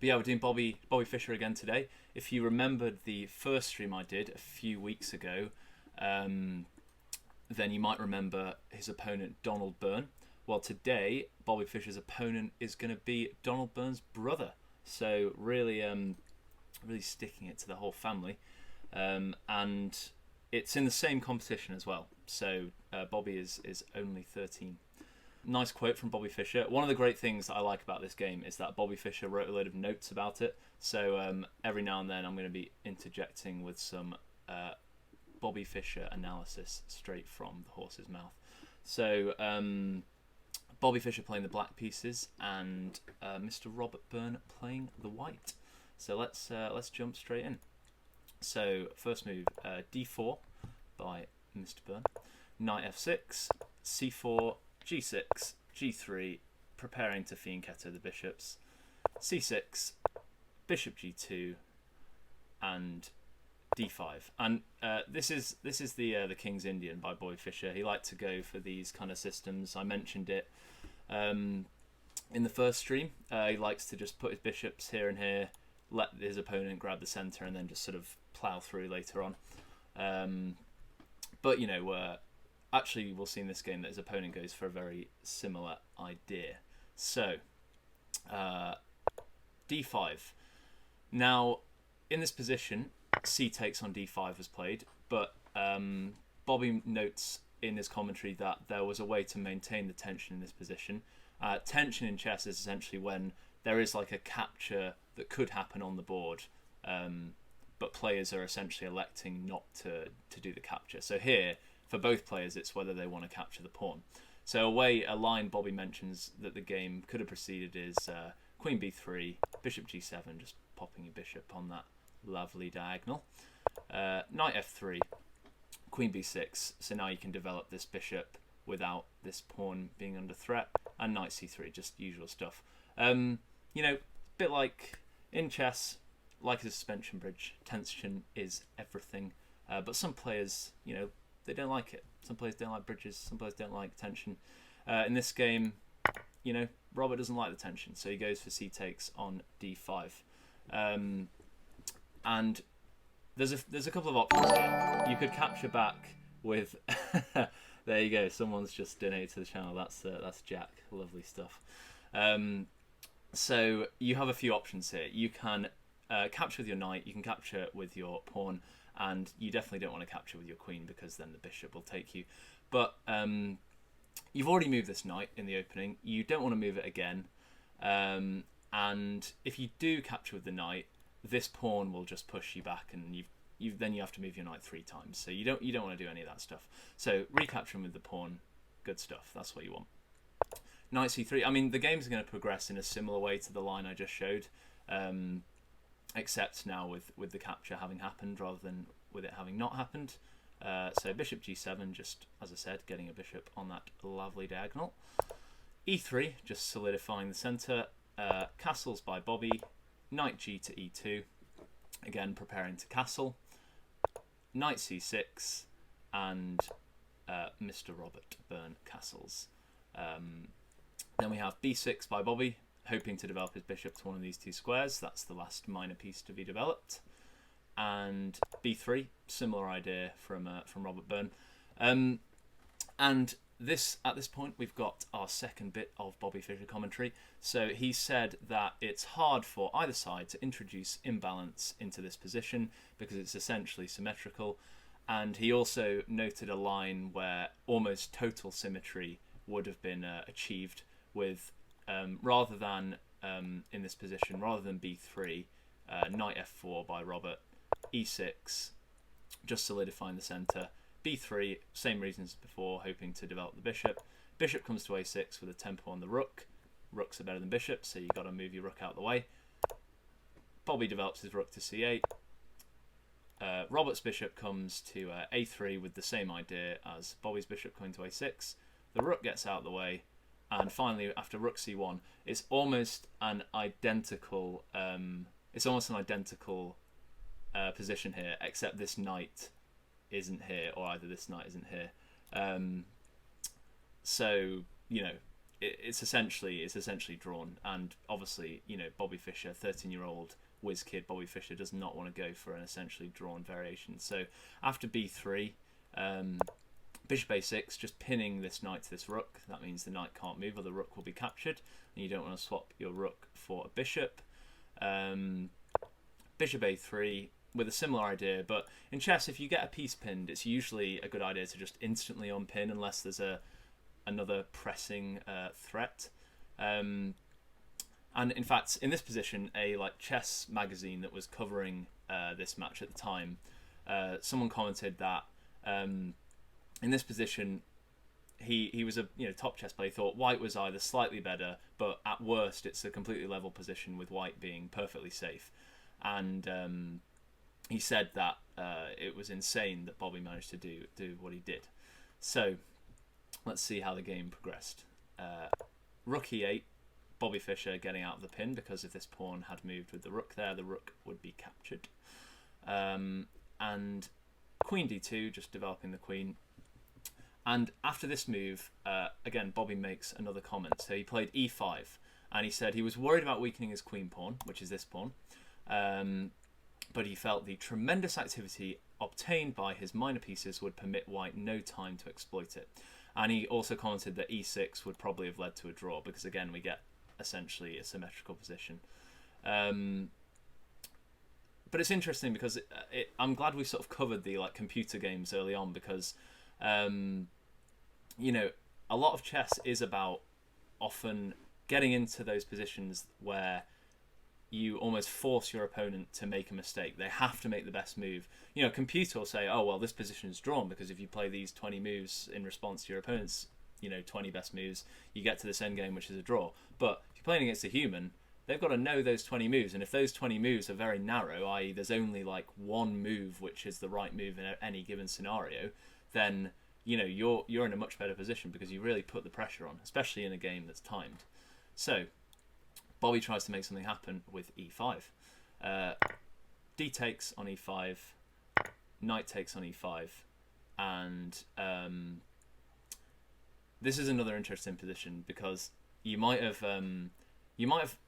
But yeah, we're doing Bobby Fischer again today. If you remembered the first stream I did a few weeks ago, then you might remember his opponent Donald Byrne. Well, today Bobby Fischer's opponent is going to be Donald Byrne's brother. So really, really sticking it to the whole family, and it's in the same competition as well. So Bobby is only 13. Nice quote from Bobby Fischer. One of the great things that I like about this game is that Bobby Fischer wrote a load of notes about it. So every now and then I'm going to be interjecting with some Bobby Fischer analysis straight from the horse's mouth. So Bobby Fischer playing the black pieces and Mr. Robert Byrne playing the white. So let's jump straight in. So first move, d4 by Mr. Byrne. Knight f6, c4, g6, g3, preparing to fianchetto the bishops. c6, bishop g2, and d5. And this is the King's Indian by Bobby Fischer. He liked to go for these kind of systems. I mentioned it in the first stream. He likes to just put his bishops here and here, let his opponent grab the center, and then just sort of plow through later on. But actually we'll see in this game that his opponent goes for a very similar idea. So d5. Now in this position, c takes on d5 was played, but Bobby notes in his commentary that there was a way to maintain the tension in this position. Tension in chess is essentially when there is like a capture that could happen on the board, but players are essentially electing not to do the capture. So here, for both players, it's whether they want to capture the pawn. So a line Bobby mentions that the game could have proceeded is queen b3, bishop g7, just popping your bishop on that lovely diagonal. Knight f3, queen b6, so now you can develop this bishop without this pawn being under threat, and knight c3, just usual stuff. A bit like in chess, like a suspension bridge, tension is everything. But some players, they don't like it. Some players don't like bridges, some players don't like tension. In this game, Robert doesn't like the tension, so he goes for c takes on d5. And there's a couple of options here. You could capture back with there you go, someone's just donated to the channel. That's Jack. Lovely stuff. So you have a few options here. You can capture with your knight, you can capture with your pawn, and you definitely don't want to capture with your queen because then the bishop will take you. But you've already moved this knight in the opening. You don't want to move it again. And if you do capture with the knight, this pawn will just push you back, and then you have to move your knight 3 times. So you don't want to do any of that stuff. So recapturing with the pawn, good stuff. That's what you want. Knight c3. I mean, the game's going to progress in a similar way to the line I just showed, except now with the capture having happened rather than with it having not happened. So bishop g7, just as I said, getting a bishop on that lovely diagonal. e3, just solidifying the center. Castles by Bobby. Knight g to e2, again preparing to castle. Knight c6, and Mr. Robert Byrne castles. Then we have b6 by Bobby, hoping to develop his bishop to one of these 2 squares. That's the last minor piece to be developed. And b3, similar idea from Robert Byrne. And at this point, we've got our second bit of Bobby Fischer commentary. So he said that it's hard for either side to introduce imbalance into this position because it's essentially symmetrical. And he also noted a line where almost total symmetry would have been achieved with, rather than in this position, rather than b3, knight f4 by Robert, e6, just solidifying the center. b3, same reasons as before, hoping to develop the bishop. Bishop comes to a6 with a tempo on the rook. Rooks are better than bishops, so you've got to move your rook out of the way. Bobby develops his rook to c8. Robert's bishop comes to a3 with the same idea as Bobby's bishop coming to a6. The rook gets out of the way, and finally, after rook c1, it's almost an identical. Position here, except this knight isn't here, or either this knight isn't here. So it's essentially drawn. And obviously, Bobby Fischer, 13-year-old whiz kid Bobby Fischer, does not want to go for an essentially drawn variation. So after b3, bishop a6, just pinning this knight to this rook. That means the knight can't move, or the rook will be captured, and you don't want to swap your rook for a bishop. Bishop a3 with a similar idea, but in chess, if you get a piece pinned, it's usually a good idea to just instantly unpin unless there's another pressing threat. And in fact, in this position, a chess magazine that was covering this match at the time, someone commented that in this position, he was a top chess player. He thought white was either slightly better, but at worst, it's a completely level position with white being perfectly safe. And he said that it was insane that Bobby managed to do what he did. So let's see how the game progressed. Rook e8, Bobby Fischer getting out of the pin, because if this pawn had moved with the rook there, the rook would be captured. And queen d2, just developing the queen. And after this move, again, Bobby makes another comment. So he played e5, and he said he was worried about weakening his queen pawn, which is this pawn. But he felt the tremendous activity obtained by his minor pieces would permit white no time to exploit it. And he also commented that e6 would probably have led to a draw, because again we get essentially a symmetrical position. But it's interesting because I'm glad we sort of covered the computer games early on, because a lot of chess is about often getting into those positions where you almost force your opponent to make a mistake. They have to make the best move. A computer will say, oh, well, this position is drawn because if you play these 20 moves in response to your opponent's 20 best moves, you get to this endgame, which is a draw. But if you're playing against a human, they've got to know those 20 moves. And if those 20 moves are very narrow, i.e. there's only one move which is the right move in any given scenario, then you're in a much better position because you really put the pressure on, especially in a game that's timed. So Bobby tries to make something happen with e5. D takes on e5, knight takes on e5, and this is another interesting position, because you might have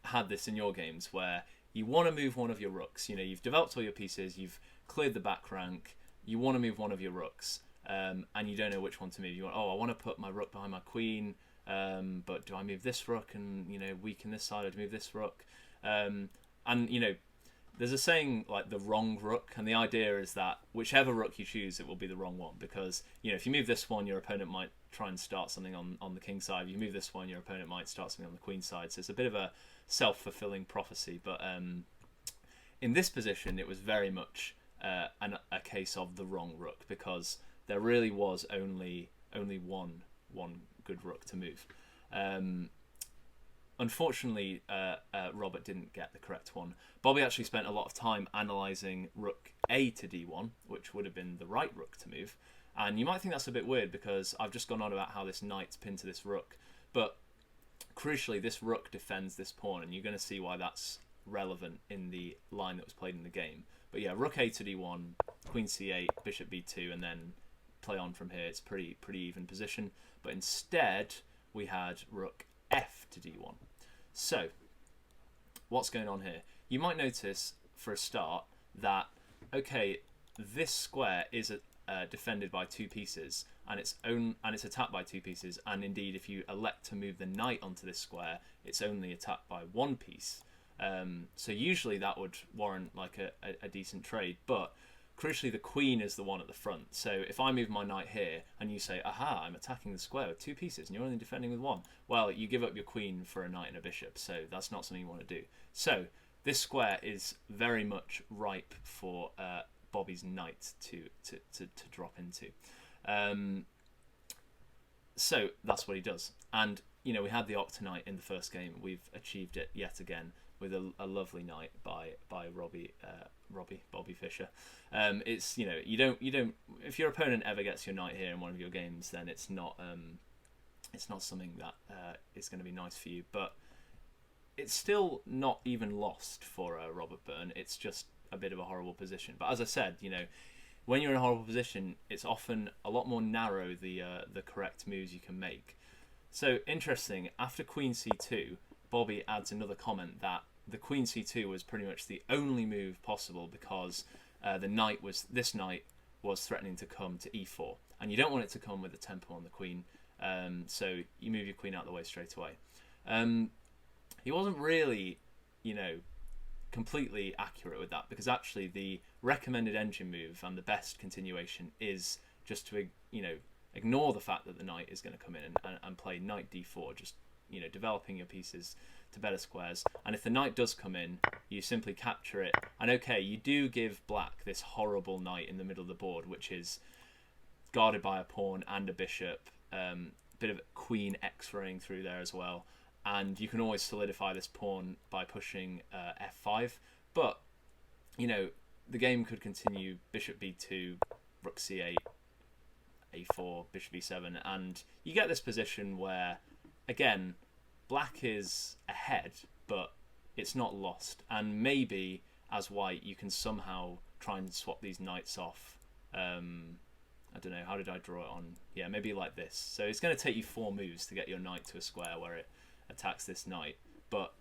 had this in your games where you want to move one of your rooks. You've developed all your pieces, you've cleared the back rank, you want to move one of your rooks, and you don't know which one to move. You want, I want to put my rook behind my queen. But do I move this rook and weaken this side, or do I move this rook? And there's a saying the wrong rook, and the idea is that whichever rook you choose, it will be the wrong one, because if you move this one, your opponent might try and start something on the king side. If you move this one, your opponent might start something on the queen side. So it's a bit of a self-fulfilling prophecy. But in this position, it was very much a case of the wrong rook, because there really was only one good rook to move. Unfortunately, Robert didn't get the correct one. Bobby actually spent a lot of time analysing rook a to d1, which would have been the right rook to move. And you might think that's a bit weird, because I've just gone on about how this knight's pinned to this rook. But crucially, this rook defends this pawn, and you're going to see why that's relevant in the line that was played in the game. But yeah, rook a to d1, queen c8, bishop b2, and then play on from here. It's pretty even position. But instead, we had rook f to d1. So, what's going on here? You might notice, for a start, that, okay, this square is defended by two pieces, and it's attacked by two pieces, and indeed, if you elect to move the knight onto this square, it's only attacked by one piece. So usually that would warrant a decent trade, but crucially, the queen is the one at the front. So if I move my knight here and you say, aha, I'm attacking the square with two pieces and you're only defending with one, well, you give up your queen for a knight and a bishop. So that's not something you want to do. So this square is very much ripe for Bobby's knight to drop into. So that's what he does. And, we had the Octo-Knight in the first game. We've achieved it yet again with a lovely knight by Bobby Fischer. It's you don't if your opponent ever gets your knight here in one of your games, then it's not something that is going to be nice for you. But it's still not even lost for Robert Byrne. It's just a bit of a horrible position. But as I said, when you're in a horrible position, it's often a lot more narrow the correct moves you can make. So interesting. After Queen c2, Bobby adds another comment that the Queen c2 was pretty much the only move possible because this knight was threatening to come to e4, and you don't want it to come with a tempo on the queen. So you move your queen out of the way straight away. He wasn't really, completely accurate with that, because actually the recommended engine move and the best continuation is just to ignore the fact that the knight is going to come in and play knight d4, just developing your pieces to better squares. And if the knight does come in, you simply capture it, and okay, you do give black this horrible knight in the middle of the board, which is guarded by a pawn and a bishop, bit of queen x-raying through there as well. And you can always solidify this pawn by pushing f5. But, the game could continue bishop b2, rook c8, a4, bishop e7. And you get this position where, again, black is ahead, but it's not lost. And maybe, as white, you can somehow try and swap these knights off. I don't know, how did I draw it on? Yeah, maybe like this. So it's going to take you 4 moves to get your knight to a square where it attacks this knight, but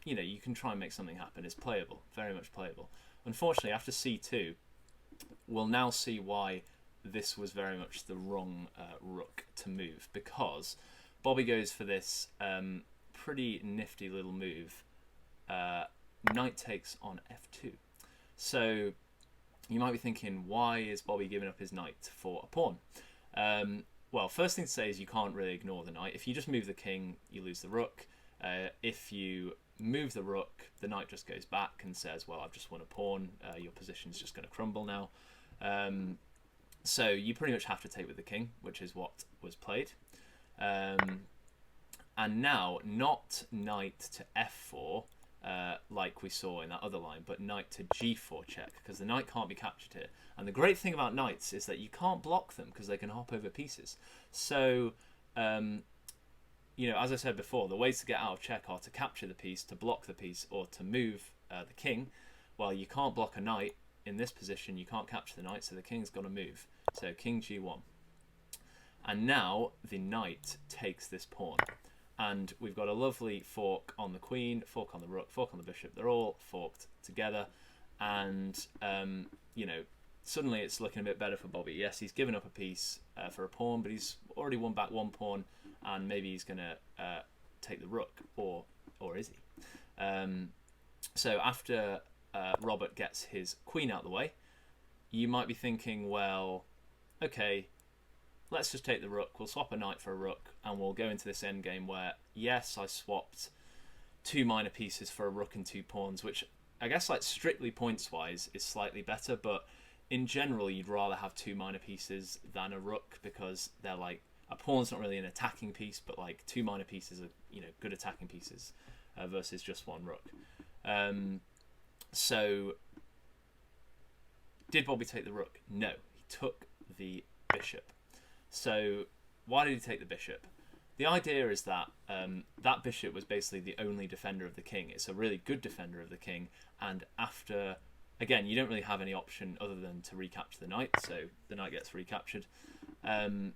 you can try and make something happen. It's playable, very much playable. Unfortunately, after c2, we'll now see why this was very much the wrong rook to move, because Bobby goes for this pretty nifty little move. Knight takes on f2. So you might be thinking, why is Bobby giving up his knight for a pawn? Well, first thing to say is you can't really ignore the knight. If you just move the king, you lose the rook. If you move the rook, the knight just goes back and says, well, I've just won a pawn. Your position's just going to crumble now. So you pretty much have to take with the king, which is what was played. And now, not knight to f4, like we saw in that other line, but knight to g4 check, because the knight can't be captured here. And the great thing about knights is that you can't block them because they can hop over pieces. So, as I said before, the ways to get out of check are to capture the piece, to block the piece, or to move the king. Well, you can't block a knight in this position, you can't capture the knight, so the king's got to move. So king g1. And now the knight takes this pawn. And we've got a lovely fork on the queen, fork on the rook, fork on the bishop. They're all forked together. And, suddenly it's looking a bit better for Bobby. Yes, he's given up a piece for a pawn, but he's already won back 1 pawn. And maybe he's going to take the rook, or is he? So after Robert gets his queen out of the way, you might be thinking, well, okay, let's just take the rook, we'll swap a knight for a rook, and we'll go into this endgame where, yes, I swapped 2 minor pieces for a rook and 2 pawns, which I guess, like, strictly points-wise is slightly better, but in general, you'd rather have 2 minor pieces than a rook, because they're like, a pawn's not really an attacking piece, but like 2 minor pieces are, good attacking pieces versus just 1 rook. So, did Bobby take the rook? No, he took the bishop. So, why did he take the bishop? The idea is that that bishop was basically the only defender of the king. It's a really good defender of the king, and after, again, you don't really have any option other than to recapture the knight, so the knight gets recaptured. And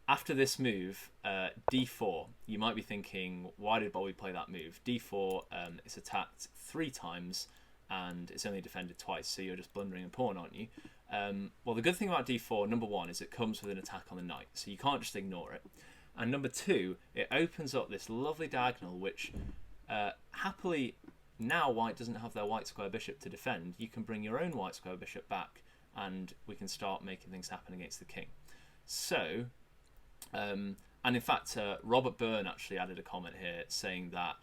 after this move, d4, you might be thinking, why did Bobby play that move? d4, it's attacked 3 times, and it's only defended twice, so you're just blundering a pawn, aren't you? Well, the good thing about d4, number 1, is it comes with an attack on the knight, so you can't just ignore it. And number 2, it opens up this lovely diagonal, which happily, now white doesn't have their white square bishop to defend. You can bring your own white square bishop back, and we can start making things happen against the king. So, and in fact, Robert Byrne actually added a comment here saying that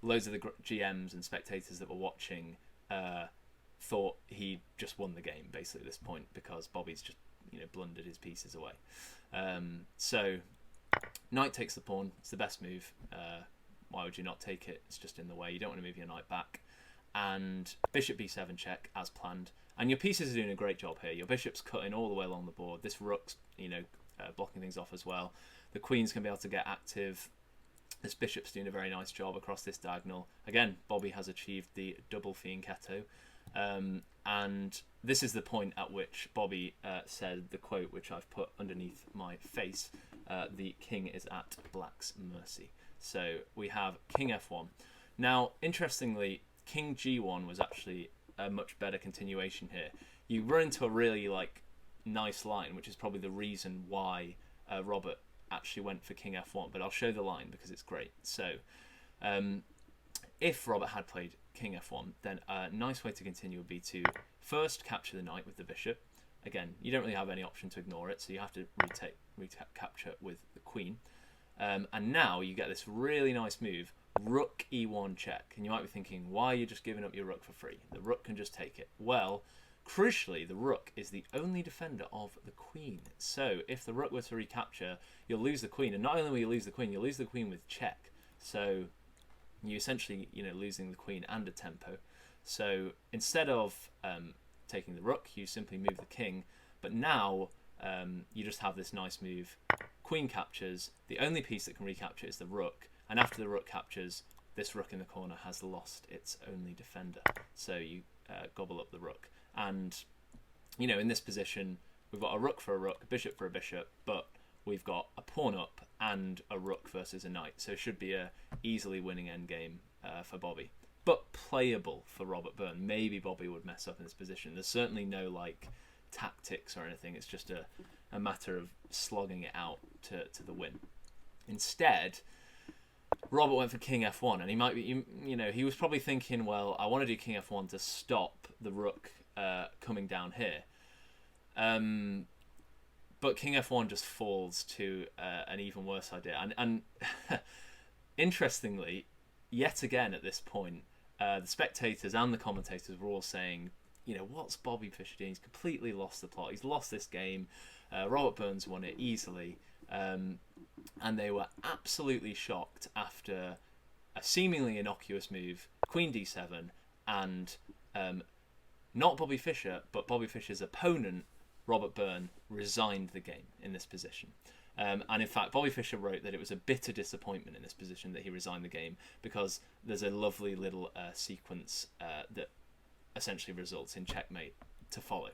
loads of the GMs and spectators that were watching thought he just won the game, basically, at this point, because Bobby's just blundered his pieces away. So, knight takes the pawn. It's the best move. Why would you not take it? It's just in the way. You don't want to move your knight back. And bishop b7 check, as planned. And your pieces are doing a great job here. Your bishop's cutting all the way along the board. This rook's, blocking things off as well. The queen's going to be able to get active. This bishop's doing a very nice job across this diagonal. Again, Bobby has achieved the double fianchetto. And this is the point at which Bobby said the quote, which I've put underneath my face: "The king is at black's mercy." So we have king f1. Now, interestingly, king g1 was actually a much better continuation here. You run into a really nice line, which is probably the reason why Robert actually went for king f1. But I'll show the line because it's great. So if Robert had played king f1, then a nice way to continue would be to first capture the knight with the bishop. Again, you don't really have any option to ignore it, so you have to recapture with the queen. And now you get this really nice move, rook e1 check. And you might be thinking, why are you just giving up your rook for free? The rook can just take it. Well, crucially, the rook is the only defender of the queen. So if the rook were to recapture, you'll lose the queen. And not only will you lose the queen, you'll lose the queen with check. So you essentially, losing the queen and a tempo. So instead of taking the rook, you simply move the king. But now you just have this nice move. Queen captures. The only piece that can recapture is the rook. And after the rook captures, this rook in the corner has lost its only defender. So you gobble up the rook. And, in this position, we've got a rook for a rook, a bishop for a bishop, but we've got a pawn up and a rook versus a knight. So it should be a easily winning endgame for Bobby. But playable for Robert Byrne. Maybe Bobby would mess up in this position. There's certainly no, tactics or anything. It's just a matter of slogging it out to the win. Instead, Robert went for king f1, and he might be, he was probably thinking, well, I want to do king f1 to stop the rook coming down here. But king f1 just falls to an even worse idea. And interestingly, yet again at this point, the spectators and the commentators were all saying, what's Bobby Fischer doing? He's completely lost the plot. He's lost this game. Robert Burns won it easily. And they were absolutely shocked after a seemingly innocuous move, queen d7, and not Bobby Fischer, but Bobby Fischer's opponent, Robert Byrne, resigned the game in this position. And in fact, Bobby Fischer wrote that it was a bitter disappointment in this position that he resigned the game, because there's a lovely little sequence that essentially results in checkmate to follow.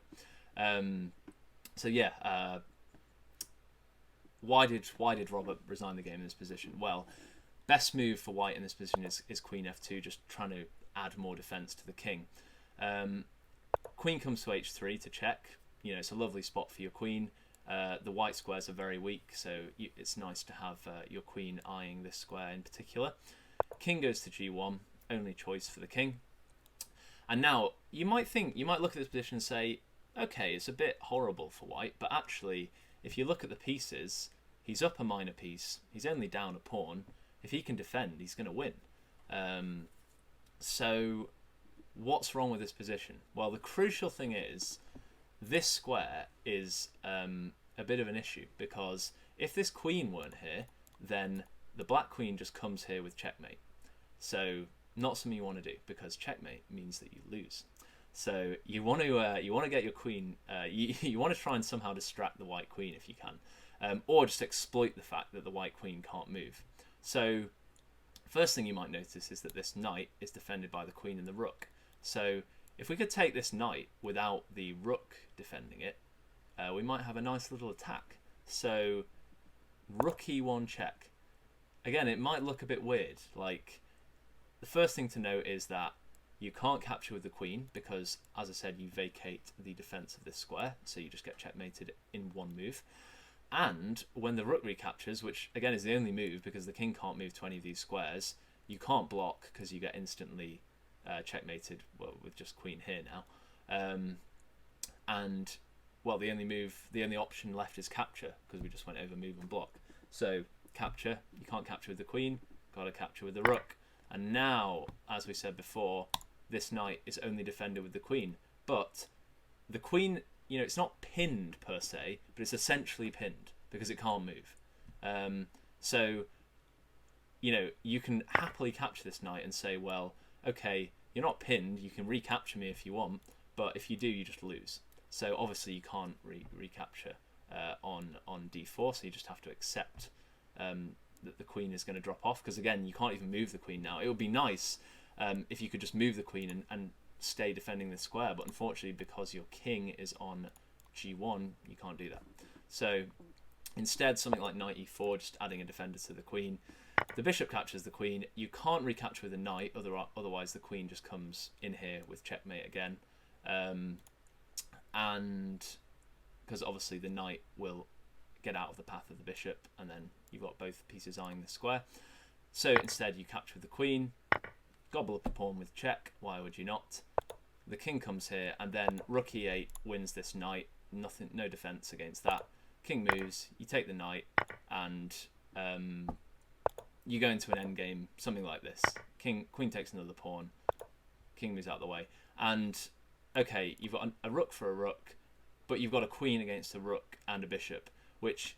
Why did Robert resign the game in this position? Well, best move for white in this position is queen f2, just trying to add more defense to the king. Queen comes to h3 to check. It's a lovely spot for your queen. The white squares are very weak, so it's nice to have your queen eyeing this square in particular. King goes to g1, only choice for the king. And now you might look at this position and say, okay, it's a bit horrible for white, but actually, if you look at the pieces, he's up a minor piece. He's only down a pawn. If he can defend, he's going to win. So what's wrong with this position? Well, the crucial thing is this square is a bit of an issue, because if this queen weren't here, then the black queen just comes here with checkmate. So not something you want to do, because checkmate means that you lose. So you want to get your queen. You want to try and somehow distract the white queen if you can, or just exploit the fact that the white queen can't move. So first thing you might notice is that this knight is defended by the queen and the rook. So if we could take this knight without the rook defending it, we might have a nice little attack. So rook e1 check. Again, it might look a bit weird. The first thing to note is that you can't capture with the queen because, as I said, you vacate the defense of this square, so you just get checkmated in one move. And when the rook recaptures, which again is the only move because the king can't move to any of these squares, you can't block because you get instantly checkmated, well, with just queen here now. And well, the only option left is capture, because we just went over move and block. So capture, you can't capture with the queen, got to capture with the rook. And now, as we said before, this knight is only defended with the queen. But the queen, it's not pinned per se, but it's essentially pinned because it can't move. So, you can happily capture this knight and say, well, okay, you're not pinned, you can recapture me if you want, but if you do, you just lose. So obviously you can't recapture on d4, so you just have to accept that the queen is going to drop off, because again, you can't even move the queen now. It would be nice if you could just move the queen and stay defending this square, but unfortunately because your king is on g1, you can't do that. So instead, something like knight e4, just adding a defender to the queen. The bishop captures the queen. You can't recapture with a knight, otherwise the queen just comes in here with checkmate again. And because obviously the knight will get out of the path of the bishop, and then you've got both pieces eyeing the square. So instead you capture with the queen, gobble up a pawn with check, why would you not? The king comes here, and then rook e8 wins this knight, no defense against that. King moves, you take the knight, and you go into an endgame, something like this. Queen takes another pawn, king moves out of the way, and okay, you've got a rook for a rook, but you've got a queen against a rook and a bishop, which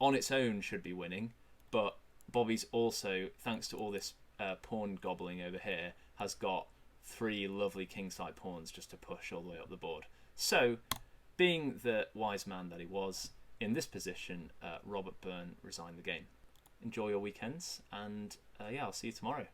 on its own should be winning, but Bobby's also, thanks to all this pawn gobbling over here, has got 3 lovely kingside pawns just to push all the way up the board. So, being the wise man that he was, in this position, Robert Byrne resigned the game. Enjoy your weekends, and yeah, I'll see you tomorrow.